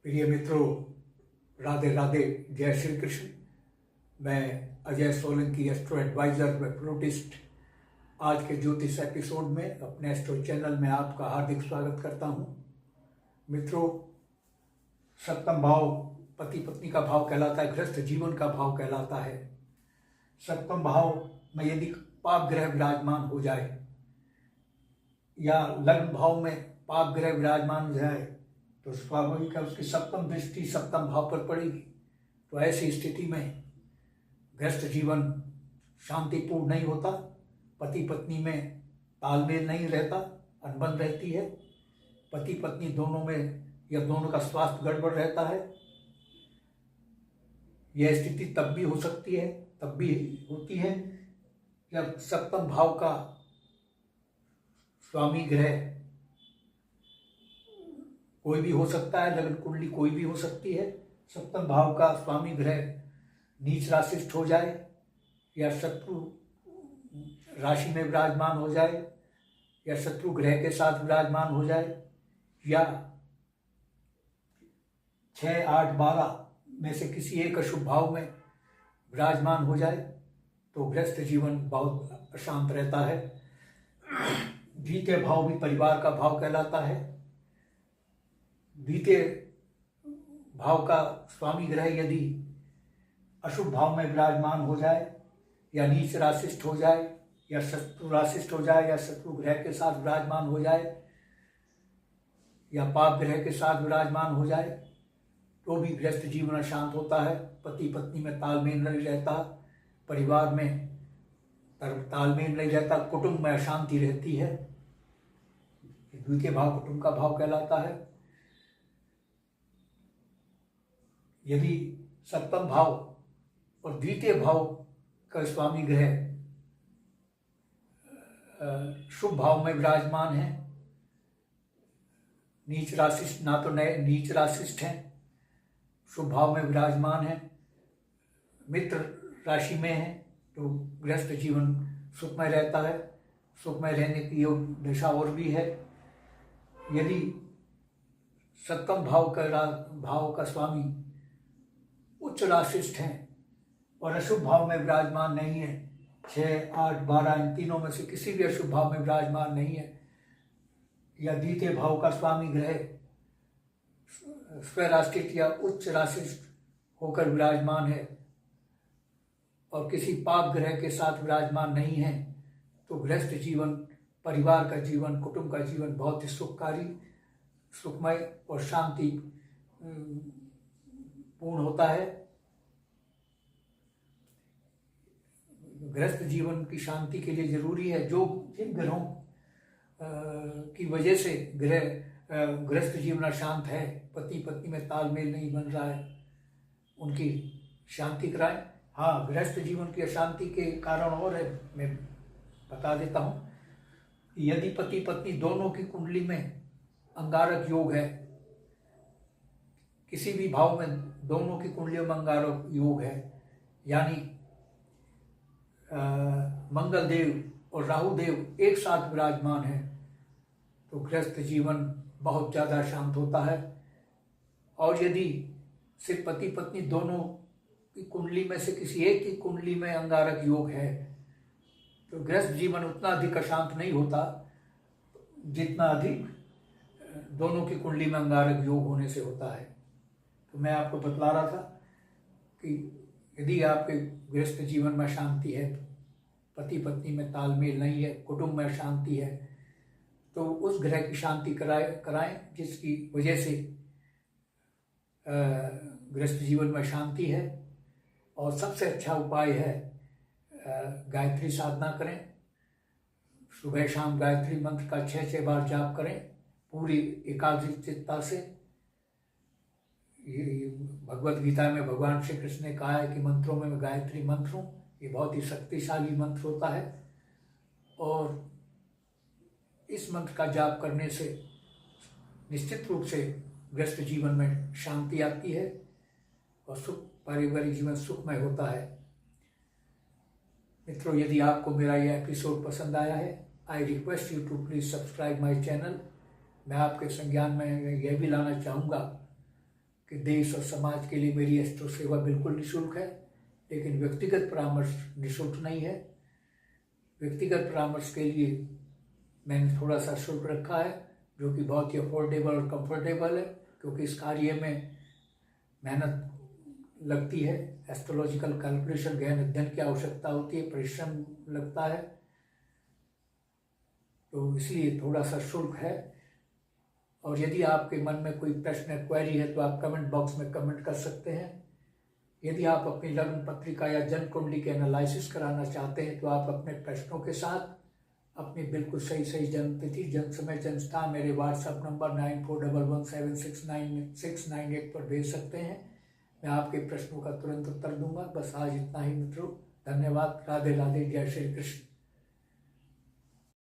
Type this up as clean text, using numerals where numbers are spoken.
प्रिय मित्रों, राधे राधे, जय श्री कृष्ण। मैं अजय सोलंकी, एस्ट्रो एडवाइजर व प्रोटिस्ट, आज के ज्योतिष एपिसोड में अपने एस्ट्रो चैनल में आपका हार्दिक स्वागत करता हूं। मित्रों, सप्तम भाव पति पत्नी का भाव कहलाता है, गृहस्थ जीवन का भाव कहलाता है। सप्तम भाव में यदि पाप ग्रह विराजमान हो जाए या लग्न भाव में पाप ग्रह विराजमान हो जाए तो स्वाभाविक है उसकी सप्तम दृष्टि सप्तम भाव पर पड़ेगी। तो ऐसी स्थिति में गृहस्थ जीवन शांतिपूर्ण नहीं होता, पति पत्नी में तालमेल नहीं रहता, अनबन रहती है, पति पत्नी दोनों में या दोनों का स्वास्थ्य गड़बड़ रहता है। यह स्थिति तब भी हो सकती है, तब भी होती है जब सप्तम भाव का स्वामी ग्रह कोई भी हो सकता है, लग्न कुंडली कोई भी हो सकती है। सप्तम भाव का स्वामी ग्रह नीच राशिष्ठ हो जाए या शत्रु राशि में विराजमान हो जाए या शत्रु ग्रह के साथ विराजमान हो जाए या 6, 8, 12 में से किसी एक अशुभ भाव में विराजमान हो जाए तो गृहस्थ जीवन बहुत अशांत रहता है। द्वितीय भाव भी परिवार का भाव कहलाता है। द्वितीय भाव का स्वामी ग्रह यदि अशुभ भाव में विराजमान हो जाए या नीच राशिष्ठ हो जाए या शत्रु राशिष्ठ हो जाए या शत्रु ग्रह के साथ विराजमान हो जाए या पाप ग्रह के साथ विराजमान हो जाए तो भी गृहस्थ जीवन अशांत होता है। पति पत्नी में तालमेल नहीं रहता, परिवार में तालमेल नहीं रहता, कुटुंब में अशांति रहती है। द्वितीय भाव कुटुंब का भाव कहलाता है। यदि सप्तम भाव और द्वितीय भाव का स्वामी ग्रह शुभ भाव में विराजमान है, नीच राशिष्ठ ना तो नए नीच राशिष्ठ हैं, शुभ भाव में विराजमान है, मित्र राशि में है तो गृहस्थ जीवन सुखमय रहता है। सुखमय रहने की योग दशा और भी है। यदि सप्तम भाव का स्वामी उच्च राशिष्ठ हैं और अशुभ भाव में विराजमान नहीं है, 6, 8, 12 इन तीनों में से किसी भी अशुभ भाव में विराजमान नहीं है या द्वितीय भाव का स्वामी ग्रह स्वराशिष्ठ या उच्च राशिष्ठ होकर विराजमान है और किसी पाप ग्रह के साथ विराजमान नहीं है तो गृहस्थ जीवन, परिवार का जीवन, कुटुंब का जीवन बहुत ही सुखकारी, सुखमय और शांति पूर्ण होता है। गृहस्थ जीवन की शांति के लिए जरूरी है जिन ग्रहों की वजह से गृहस्थ जीवन अशांत है, पति पत्नी में तालमेल नहीं बन रहा है, उनकी शांति कराएं। हाँ, गृहस्थ जीवन की अशांति के कारण और है, मैं बता देता हूँ। यदि पति पत्नी दोनों की कुंडली में अंगारक योग है, किसी भी भाव में दोनों की कुंडलियों में अंगारक योग है, यानी मंगल देव और राहु देव एक साथ विराजमान है तो गृहस्थ जीवन बहुत ज़्यादा शांत होता है। और यदि सिर्फ पति पत्नी दोनों की कुंडली में से किसी एक की कुंडली में अंगारक योग है तो गृहस्थ जीवन उतना अधिक अशांत नहीं होता जितना अधिक दोनों की कुंडली में अंगारक योग होने से होता है। तो मैं आपको बतला रहा था कि यदि आपके गृहस्थ जीवन में शांति है, पति पत्नी में तालमेल नहीं है, कुटुंब में शांति है, तो उस ग्रह की शांति कराएं जिसकी वजह से गृहस्थ जीवन में शांति है। और सबसे अच्छा उपाय है गायत्री साधना करें। सुबह शाम गायत्री मंत्र का 6 बार जाप करें पूरी एकाग्रचित्ता से। भगवत गीता में भगवान श्री कृष्ण ने कहा है कि मंत्रों में गायत्री मंत्र हूँ, ये बहुत ही शक्तिशाली मंत्र होता है और इस मंत्र का जाप करने से निश्चित रूप से गृहस्थ जीवन में शांति आती है और पारिवारिक जीवन सुखमय होता है। मित्रों, यदि आपको मेरा यह एपिसोड पसंद आया है, I request you to please subscribe my channel. मैं आपके संज्ञान में यह भी लाना चाहूँगा कि देश और समाज के लिए मेरी एस्ट्रो सेवा बिल्कुल निःशुल्क है, लेकिन व्यक्तिगत परामर्श निःशुल्क नहीं है। व्यक्तिगत परामर्श के लिए मैंने थोड़ा सा शुल्क रखा है, जो कि बहुत ही अफोर्डेबल और कंफर्टेबल है, क्योंकि इस कार्य में मेहनत लगती है, एस्ट्रोलॉजिकल कैलकुलेशन गहन अध्ययन की आवश्यकता होती है, परिश्रम लगता है, तो इसलिए थोड़ा सा शुल्क है। और यदि आपके मन में कोई प्रश्न या क्वेरी है तो आप कमेंट बॉक्स में कमेंट कर सकते हैं। यदि आप अपनी लग्न पत्रिका या जन्म कुंडली के एनालिसिस कराना चाहते हैं तो आप अपने प्रश्नों के साथ अपनी बिल्कुल सही जन्म तिथि, जन्म समय, जन्म स्थान मेरे व्हाट्सएप नंबर 9411769698 पर भेज सकते हैं। मैं आपके प्रश्नों का तुरंत उत्तर दूंगा। बस आज इतना ही मित्रों, धन्यवाद। राधे राधे, जय श्री कृष्ण।